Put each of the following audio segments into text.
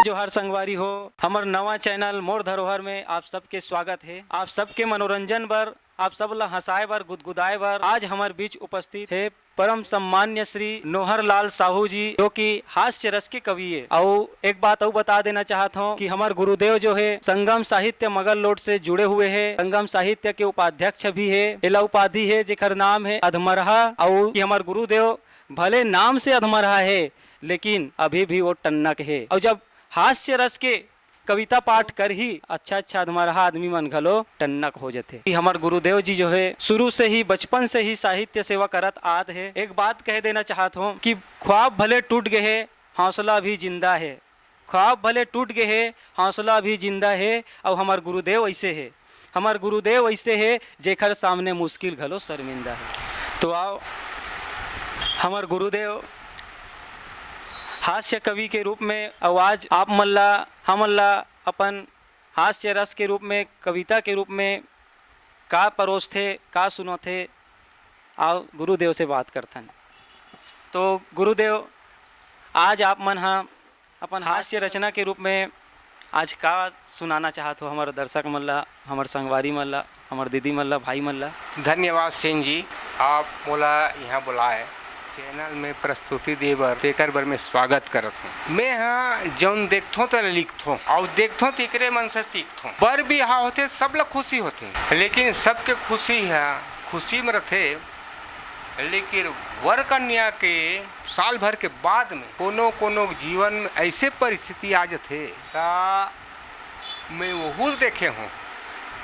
जोहार संगवारी हो। हमार नवा चैनल मोर धरोहर में आप सबके स्वागत है। आप सबके मनोरंजन बर, आप सब ला हंसाए बर, गुदगुदाए बर आज हमारे बीच उपस्थित है परम सम्मान्य श्री नोहर लाल साहू जी, जो कि हास्य रस के कवि है। और एक बात और बता देना चाहता हूँ कि हमारे गुरुदेव जो है संगम साहित्य मगल लोड से जुड़े हुए हैं। संगम साहित्य के उपाध्यक्ष भी है। एला उपाधि है जेकर नाम है अधमरहा। और हमारे गुरुदेव भले नाम से अधमरहा है लेकिन अभी भी वो टन्नक है। और जब हास्य रस के कविता पाठ कर ही अच्छा अधमरहा आदमी मन घलो टन्नक हो जाते। हमारे गुरुदेव जी जो है शुरू से ही, बचपन से ही साहित्य सेवा करत आत है। एक बात कह देना चाहता हूँ कि ख्वाब भले टूट गए है, हौसला भी जिंदा है। ख्वाब भले टूट गए है, हौसला भी जिंदा है। और हमारे गुरुदेव ऐसे है, हमारे गुरुदेव ऐसे है जेकर सामने मुश्किल घलो शर्मिंदा है। तो आओ हमारे गुरुदेव हास्य कवि के रूप में आवाज आप मल्ला हमल्ला अपन हास्य रस के रूप में, कविता के रूप में का परोस थे, का सुनो थे। आओ गुरुदेव से बात करथन। तो गुरुदेव आज आप मन हाँ अपन हास्य रचना के रूप में आज का सुनाना चाहत हो हमारे दर्शक मल्ला, हमारे संगवारी मल्ला, हमारे दीदी मल्ला, भाई मल्ला। धन्यवाद सेन जी, आप मोला यहाँ बुलाए चैनल में प्रस्तुति दे बर, तेकर बर मैं स्वागत करत हूँ। मैं हाँ जौन देखथो तो लिखथो और देखथो तो एकरे मन से सीखथो। बर भी हाँ होते, सब लोग खुशी होते, लेकिन सबके खुशी है खुशी में रहते। लेकिन वर कन्या के साल भर के बाद में कोनो कोनो जीवन में ऐसे परिस्थिति आ जाते ता मैं वहू देखे हूँ।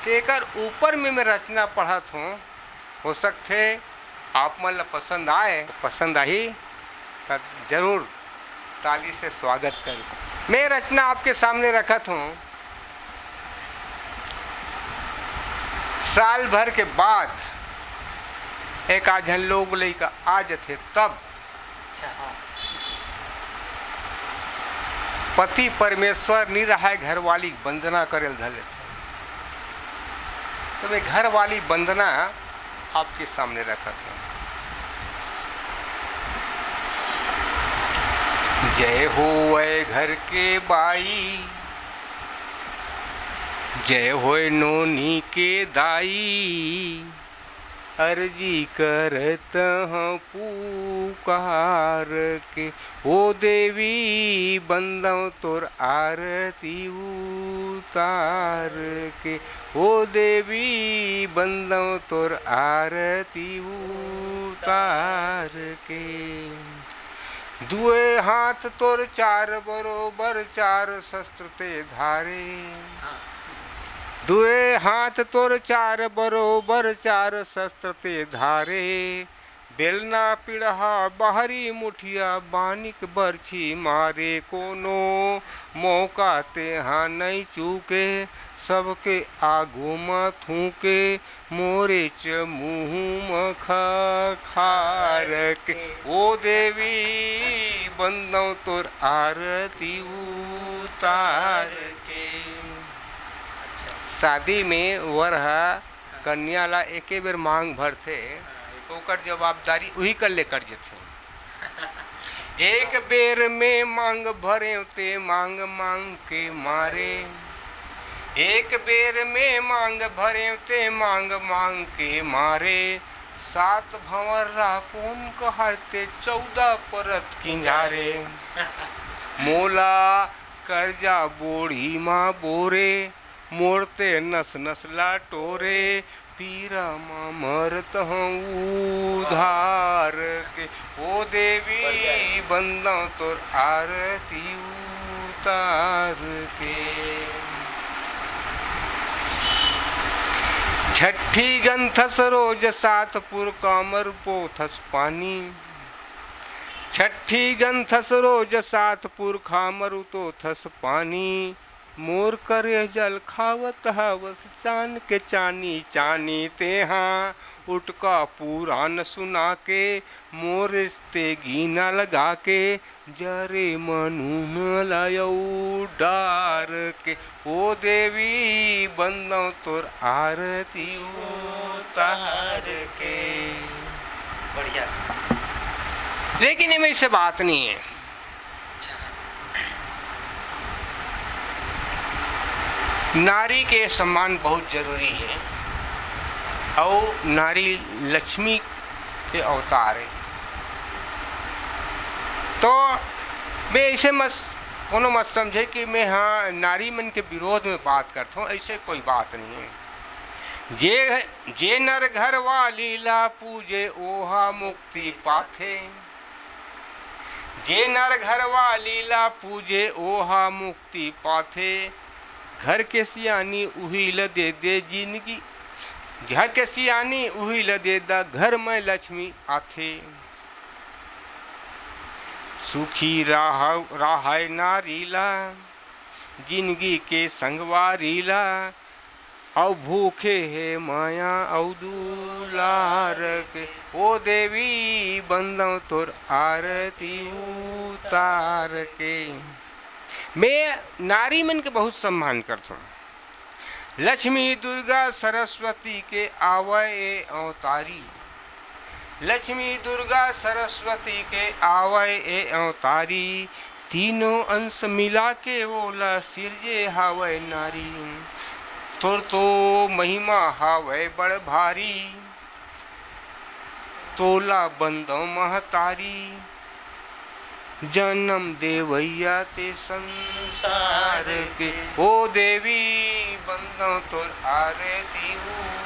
तेकर ऊपर में मैं रचना पढ़त हूँ। हो सकते आप मन ला पसंद आए, पसंद आई तो जरूर ताली से स्वागत करें। मैं रचना आपके सामने रखत हूँ। साल भर के बाद एक आधन लोग लइका आ जाते तब पति परमेश्वर नहीं रहा है, घर वाली वंदना करे धले थे। तो मैं घर वाली वंदना आपके सामने रखा था। जय हो ऐ घर के बाई, जय होए नोनी के दाई, अर्जी करत हूँ पुकार के। ओ देवी बंदव तोर आरती उतार के। ओ देवी बंदव तोर आरती उतार के। दुए हाथ तोर चार बरोबर चार शस्त्र ते धारे। दुए हाथ तोर चार बरोबर चार शस्त्र ते धारे। बेलना पिढ़ा बाहरी मुठिया बानिक बरछी मारे। कोनो मौका ते हाँ नहीं चूके, सबके आगू में थूके। मोरे च मुँह खार के। ओ देवी बंदव तोर आरती उतार के। शादी में वरहा कन्या ला एके बेर मांग भरथे, ओकर जवाबदारी वही कर ले कर जेथे। एक बेर में मांग भरे ते मांग मांग के मारे। एक बेर में मांग भरे ते मांग मांग के मारे। 7 भंवर रापून कहते 14 परत किंजारे। मोला कर्जा बोढ़ी माँ बोरे, मोड़ते नस नस ला टोरे। पीरा माँ मरत हूँ उधार के। ओ देवी बंदव तोर आरती उतार के। छठी गंथस रोज सातपुर कामर पोथस पानी। छठी गंथस रोज सातपुर खामर तो थस पानी। मोर करे जल खावत हवस चान के चानी चानी। ते हाँ उठका पुराण सुना के, मोर ते गीना लगा के। जरे मनु लायौ डार के। ओ देवी बंदव तोर आरती उतार के। बढ़िया। लेकिन इनमें से बात नहीं है। नारी के सम्मान बहुत जरूरी है और नारी लक्ष्मी के अवतार है। तो मैं ऐसे कोनो मत समझे कि मैं हाँ नारी मन के विरोध में बात करता हूँ, ऐसे कोई बात नहीं है। जे नर घर वाली ला पूजे ओहा मुक्ति पाथे, जे नर घर वाली ला पूजे ओहा मुक्ति पाथे, घर के सियानी उही ल दे दे जिंदगी, घर के सियानी उही ल दे दा घर में लक्ष्मी आथे। सुखी राहाय नारीला जिंदगी के संगवारीला, औ भूखे है माया औ दुलार के, ओ देवी बंदौ तोर आरती उतार के। मैं नारी मन के बहुत सम्मान करता हूँ। लक्ष्मी दुर्गा सरस्वती के आवय अवतारी, लक्ष्मी दुर्गा सरस्वती के आवय अवतारी, तीनों अंश मिला के ओला सिरजे हावय नारी, तोर तो महिमा हावय बड़ भारी, तोला बंदो महतारी, जन्म देवैया ते संसार के, ओ देवी बंदो तोर आरती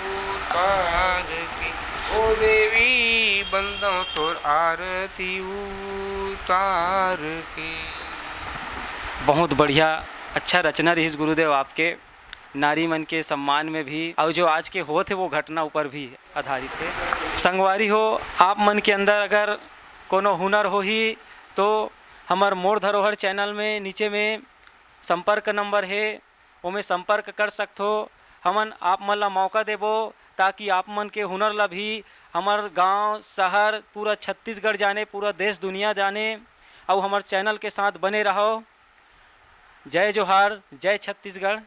उतार के, ओ देवी बंदो तोर आरती उतार के। बहुत बढ़िया, अच्छा रचना रही गुरुदेव आपके, नारी मन के सम्मान में भी, और जो आज के हो थे वो घटना ऊपर भी आधारित है। संगवारी हो, आप मन के अंदर अगर कोनो हुनर हो ही तो हमार मोर धरोहर चैनल में नीचे में संपर्क नंबर है, वो में संपर्क कर सकते हो। हमन आप मन ला मौका देबो ताकि आप मन के हुनर ला भी हमार गांव शहर पूरा छत्तीसगढ़ जाने, पूरा देश दुनिया जाने, और हमार चैनल के साथ बने रहो। जय जोहार, जय छत्तीसगढ़।